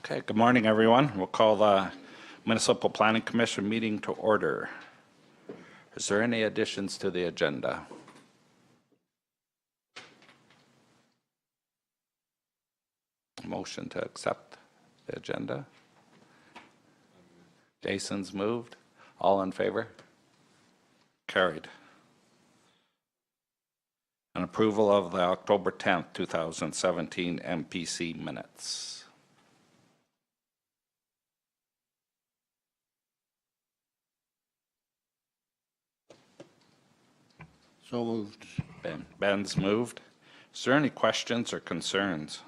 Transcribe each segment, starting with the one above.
Okay, good morning, everyone. We'll call the Municipal Planning Commission meeting to order. Is there any additions to the agenda? Motion to accept the agenda. Jason's moved. All in favor? Carried. An approval of the October 10th, 2017 MPC minutes. So moved. Ben's moved. Is there any questions or concerns?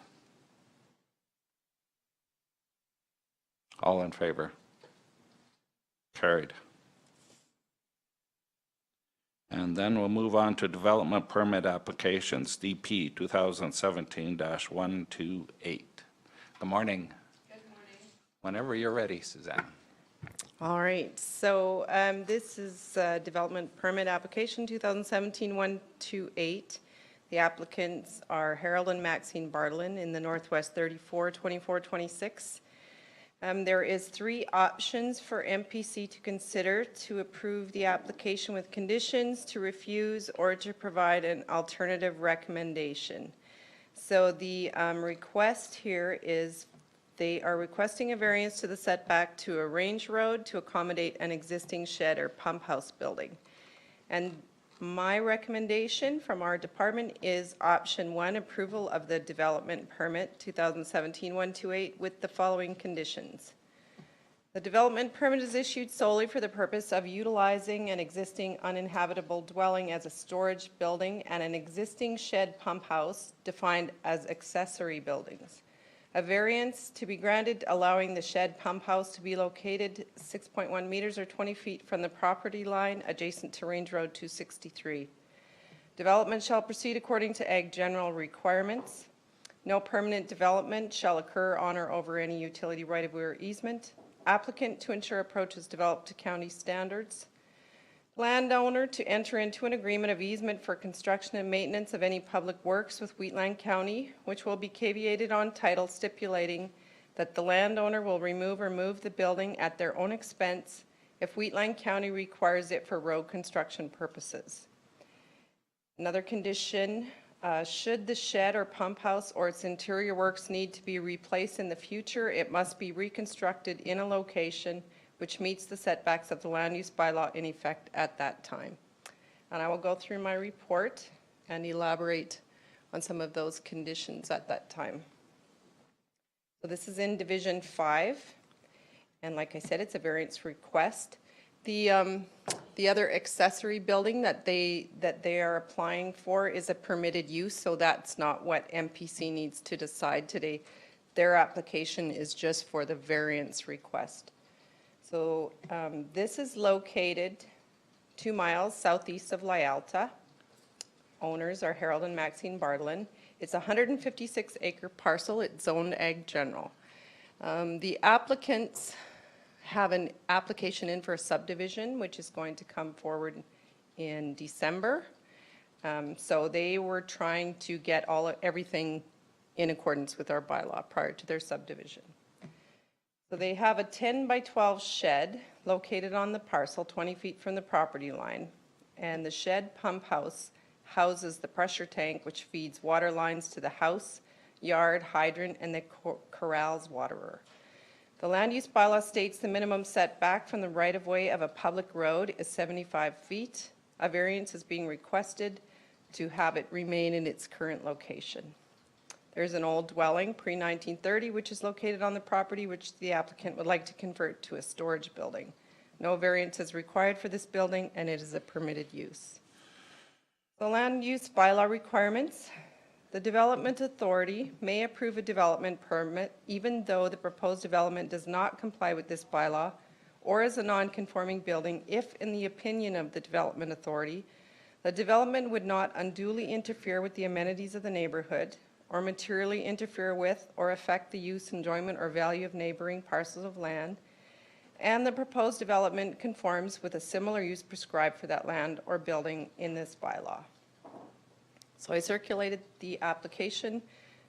All in favor? Carried. And then we'll move on to development permit applications, DP 2017-128. Good morning. Good morning. Whenever you're ready, Suzanne. All right, so this is development permit application 2017-128. The applicants are Harold and Maxine Bartlin in the Northwest 342426. There is 3 options for MPC to consider: to approve the application with conditions, to refuse, or to provide an alternative recommendation. So the request here is they are requesting a variance to the setback to a range road to accommodate an existing shed or pump house building. And my recommendation from our department is option 1, approval of the development permit 2017-128 with the following conditions. The development permit is issued solely for the purpose of utilizing an existing uninhabitable dwelling as a storage building and an existing shed pump house defined as accessory buildings. A variance to be granted allowing the shed pump house to be located 6.1 meters or 20 feet from the property line adjacent to Range Road 263. Development shall proceed according to Ag General requirements. No permanent development shall occur on or over any utility right-of-way or easement. Applicant to ensure approach is developed to county standards. Landowner to enter into an agreement of easement for construction and maintenance of any public works with Wheatland County, which will be caveated on title stipulating that the landowner will remove or move the building at their own expense if Wheatland County requires it for road construction purposes. Another condition, should the shed or pump house or its interior works need to be replaced in the future, it must be reconstructed in a location which meets the setbacks of the land use bylaw in effect at that time. And I will go through my report and elaborate on some of those conditions at that time. So this is in Division 5, and like I said, it's a variance request. The other accessory building that they are applying for is a permitted use, so that's not what MPC needs to decide today. Their application is just for the variance request. So this is located 2 miles southeast of Lyalta. Owners are Harold and Maxine Bartlin. It's a 156-acre parcel. It's zoned Ag General. The applicants have an application in for a subdivision, which is going to come forward in December. So they were trying to get everything in accordance with our bylaw prior to their subdivision. So they have a 10 by 12 shed located on the parcel 20 feet from the property line, and the shed pump house houses the pressure tank which feeds water lines to the house, yard, hydrant, and the corrals waterer. The land use bylaw states the minimum setback from the right-of-way of a public road is 75 feet. A variance is being requested to have it remain in its current location. There's an old dwelling, pre-1930, which is located on the property, which the applicant would like to convert to a storage building. No variance is required for this building, and it is a permitted use. The land use bylaw requirements. The development authority may approve a development permit even though the proposed development does not comply with this bylaw or is a non-conforming building if, in the opinion of the development authority, the development would not unduly interfere with the amenities of the neighborhood, or materially interfere with or affect the use, enjoyment, or value of neighboring parcels of land, and the proposed development conforms with a similar use prescribed for that land or building in this bylaw. So I circulated the application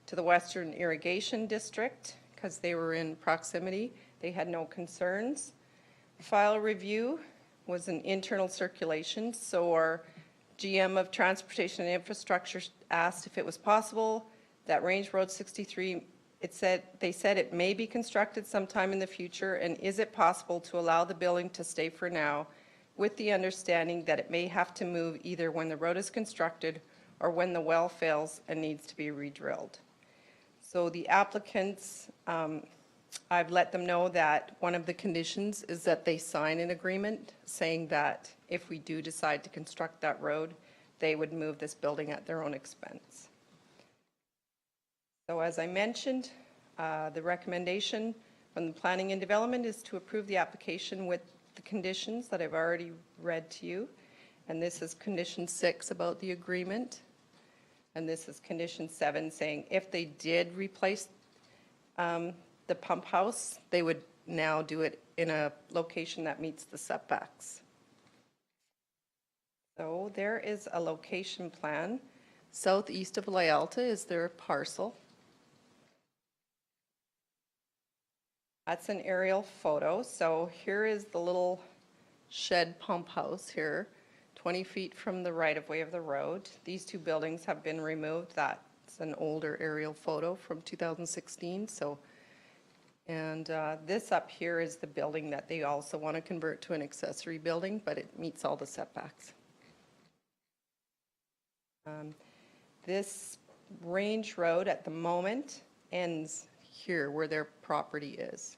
to the Western Irrigation District, because they were in proximity. They had no concerns. File review was an internal circulation, so our GM of Transportation and Infrastructure asked if it was possible that Range Road 63, they said it may be constructed sometime in the future, and is it possible to allow the building to stay for now with the understanding that it may have to move either when the road is constructed or when the well fails and needs to be re-drilled. So the applicants, I've let them know that one of the conditions is that they sign an agreement saying that if we do decide to construct that road, they would move this building at their own expense. So as I mentioned, the recommendation from the Planning and Development is to approve the application with the conditions that I've already read to you. And this is condition 6 about the agreement. And this is condition 7 saying if they did replace the pump house, they would now do it in a location that meets the setbacks. So there is a location plan. Southeast of Lyalta is their parcel. That's an aerial photo. So here is the little shed pump house here, 20 feet from the right-of-way of the road. These two buildings have been removed. That's an older aerial photo from 2016. So, and this up here is the building that they also want to convert to an accessory building, but it meets all the setbacks. This Range Road at the moment ends here where their property is.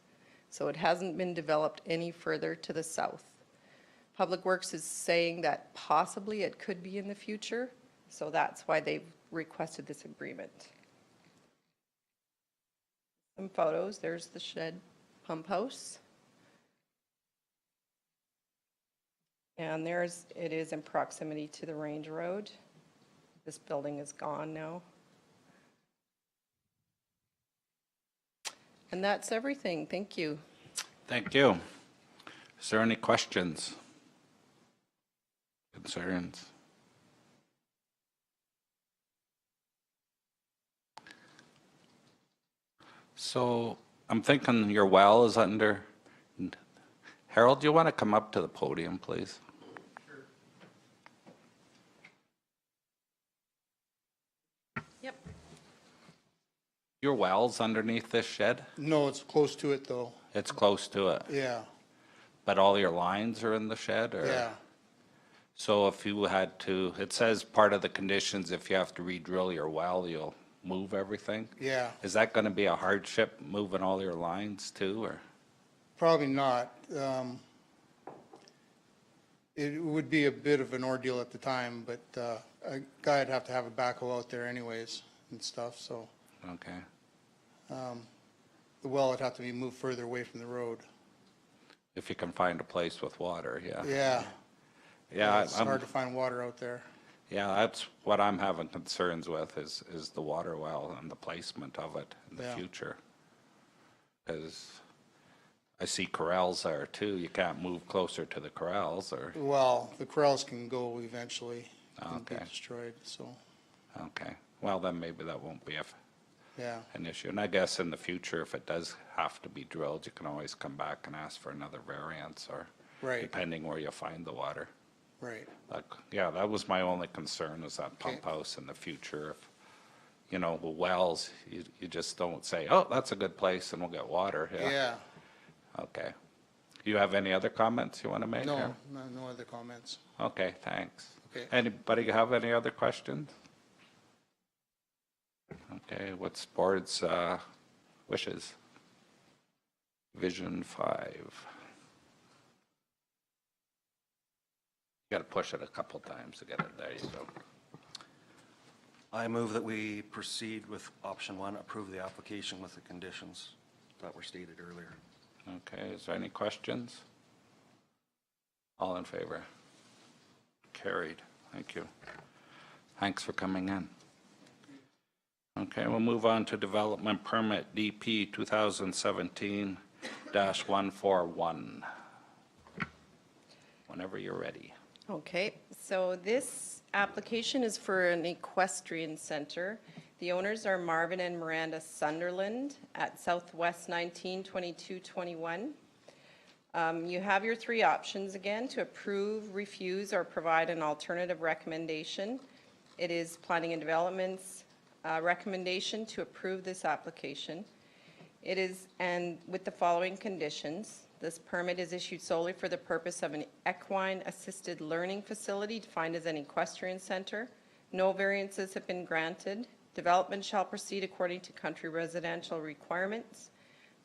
So it hasn't been developed any further to the south. Public Works is saying that possibly it could be in the future, so that's why they've requested this agreement. Some photos, there's the shed pump house. And it is in proximity to the Range Road. This building is gone now. And that's everything. Thank you. Thank you. Is there any questions? Concerns? So I'm thinking your well is under. Harold, do you want to come up to the podium, please? Yep. Your well's underneath this shed? No, it's close to it, though. It's close to it. Yeah, But all your lines are in the shed, or? yeah. So if you had to, it says part of the conditions, if you have to re-drill your well, you'll move everything? Yeah, Is that going to be a hardship, moving all your lines too, or? probably not. It would be a bit of an ordeal at the time, but a guy'd have to have a backhoe out there anyways and stuff, so Okay. the well would have to be moved further away from the road. If you can find a place with water, yeah. Yeah, Yeah, it's hard to find water out there. yeah, that's what I'm having concerns with is the water well and the placement of it in the Yeah. future. Because I see corrals there too. You can't move closer to the corrals, or, Well, the corrals can go eventually and be Okay. destroyed, so, okay. Well, then maybe that won't be yeah, an issue. And I guess in the future, if it does have to be drilled, you can always come back and ask for another variance, or right, depending where you find the water. right. Like, yeah, that was my only concern, is that pump Okay. house in the future. If, you know, the wells, you just don't say, oh, that's a good place and we'll get water. Yeah, Okay. You have any other comments you want to make? no, or- no other comments. Okay, thanks. Okay. Anybody have any other questions? Okay, what's board's wishes? Vision 5. You got to push it a couple times to get it. There you go. I move that we proceed with option 1, approve the application with the conditions that were stated earlier. Okay, is there any questions? All in favor? Carried. Thank you. Thanks for coming in. Okay, we'll move on to development permit DP 2017-141. Whenever you're ready. Okay, so this application is for an equestrian center. The owners are Marvin and Miranda Sunderland at Southwest 192221. You have your three options again to approve, refuse, or provide an alternative recommendation. It is Planning and Development's recommendation to approve this application. It is, and with the following conditions. This permit is issued solely for the purpose of an equine assisted learning facility defined as an equestrian center. No variances have been granted. Development shall proceed according to country residential requirements.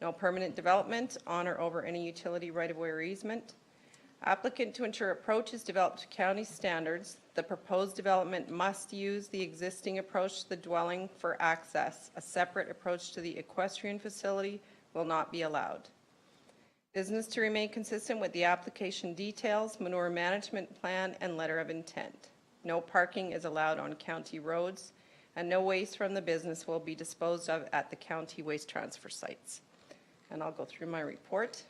No permanent development on or over any utility right-of-way or easement. Applicant to ensure approach is developed to county standards. The proposed development must use the existing approach to the dwelling for access. A separate approach to the equestrian facility will not be allowed. Business to remain consistent with the application details, manure management plan, and letter of intent. No parking is allowed on county roads, and no waste from the business will be disposed of at the county waste transfer sites. And I'll go through my report.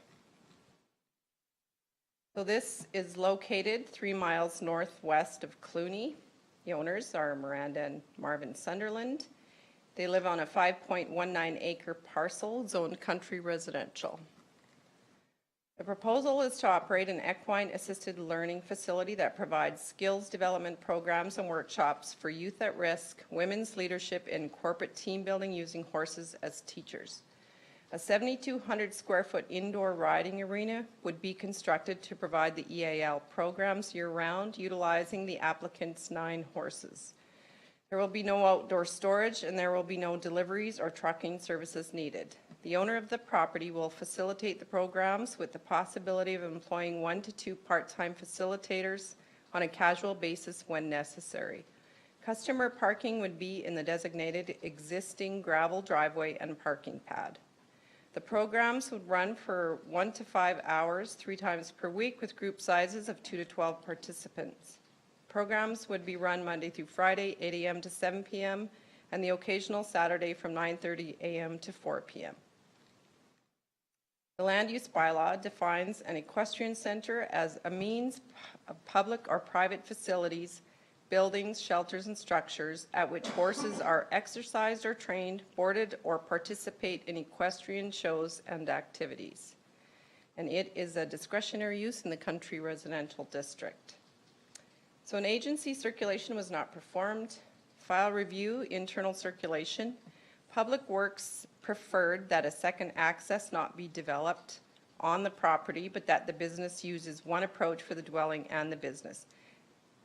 So this is located 3 miles northwest of Cluny. The owners are Miranda and Marvin Sunderland. They live on a 5.19 acre parcel zoned country residential. The proposal is to operate an equine assisted learning facility that provides skills development programs and workshops for youth at risk, women's leadership, and corporate team building using horses as teachers. A 7,200 square foot indoor riding arena would be constructed to provide the EAL programs year-round, utilizing the applicant's 9 horses. There will be no outdoor storage, and there will be no deliveries or trucking services needed. The owner of the property will facilitate the programs with the possibility of employing 1 to 2 part-time facilitators on a casual basis when necessary. Customer parking would be in the designated existing gravel driveway and parking pad. The programs would run for 1 to 5 hours, 3 times per week, with group sizes of 2 to 12 participants. Programs would be run Monday through Friday, 8 a.m. to 7 p.m., and the occasional Saturday from 9:30 a.m. to 4 p.m. The land use bylaw defines an equestrian center as a means of public or private facilities, buildings, shelters, and structures at which horses are exercised or trained, boarded, or participate in equestrian shows and activities. And it is a discretionary use in the country residential district. So an agency circulation was not performed. File review, internal circulation. Public Works preferred that a second access not be developed on the property, but that the business uses one approach for the dwelling and the business.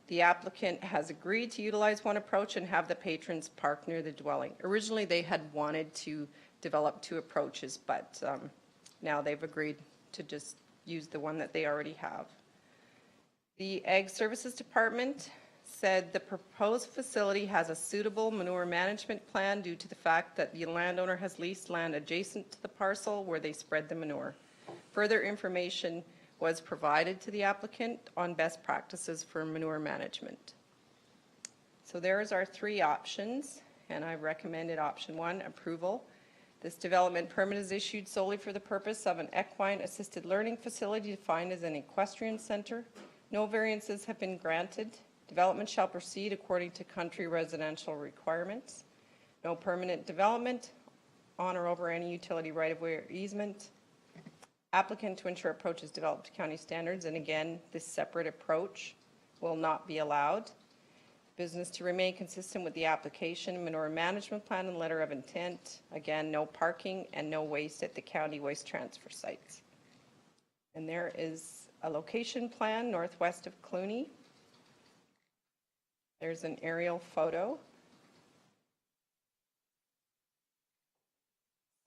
The applicant has agreed to utilize one approach and have the patrons park near the dwelling. Originally, they had wanted to develop 2 approaches, but now they've agreed to just use the one that they already have. The Ag Services Department said the proposed facility has a suitable manure management plan due to the fact that the landowner has leased land adjacent to the parcel where they spread the manure. Further information was provided to the applicant on best practices for manure management. So there's our 3 options, and I recommended option 1, approval. This development permit is issued solely for the purpose of an equine assisted learning facility defined as an equestrian center. No variances have been granted. Development shall proceed according to country residential requirements. No permanent development on or over any utility right-of-way or easement. Applicant to ensure approach is developed to county standards, and again, this separate approach will not be allowed. Business to remain consistent with the application, manure management plan, and letter of intent. Again, no parking and no waste at the county waste transfer sites. And there is a location plan northwest of Cluny. There's an aerial photo.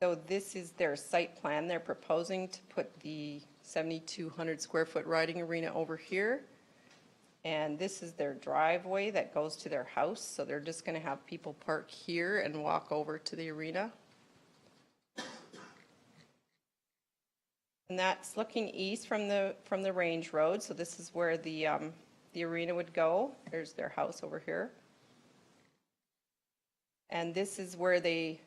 So this is their site plan. They're proposing to put the 7,200 square foot riding arena over here. And this is their driveway that goes to their house. So they're just going to have people park here and walk over to the arena. And that's looking east from the range road. So this is where the arena would go. There's their house over here. And this is where they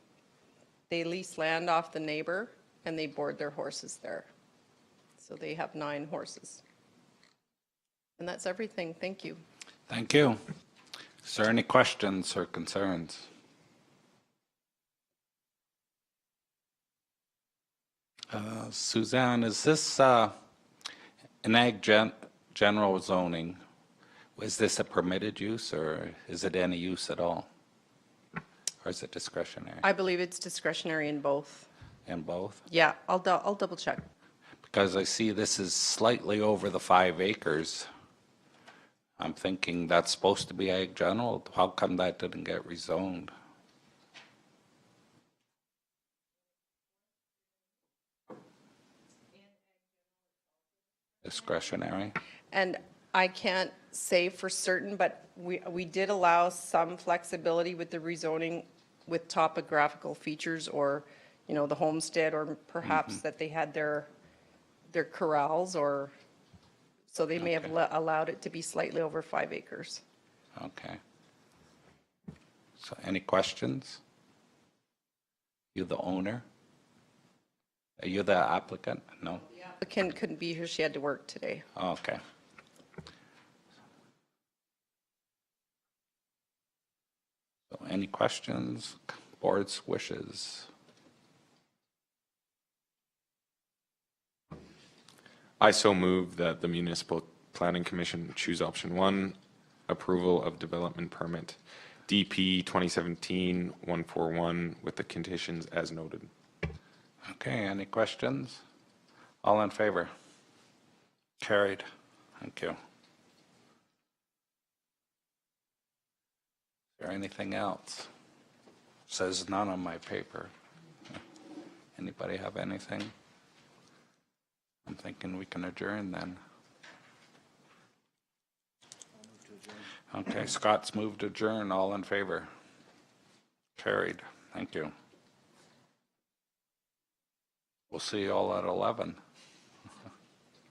lease land off the neighbor and they board their horses there. So they have 9 horses. And that's everything. Thank you. Thank you. Is there any questions or concerns? Suzanne, is this an general zoning? Is this a permitted use, or is it any use at all? Or is it discretionary? I believe it's discretionary in both. In both? Yeah, I'll double check. Because I see this is slightly over the 5 acres. I'm thinking that's supposed to be ag general. How come that didn't get rezoned? Discretionary? And I can't say for certain, but we did allow some flexibility with the rezoning with topographical features or, you know, the homestead, or perhaps that they had their corrals, or, so they may have allowed it to be slightly over 5 acres. Okay. So any questions? You the owner? Are you the applicant? No? The applicant couldn't be here, she had to work today. Okay. So any questions? Board's wishes? I so move that the Municipal Planning Commission choose option 1, approval of development permit DP 2017-141 with the conditions as noted. Okay, any questions? All in favor? Carried. Thank you. Is there anything else? Says none on my paper. Anybody have anything? I'm thinking we can adjourn then. Okay, Scott's moved to adjourn. All in favor? Carried. Thank you. We'll see you all at 11.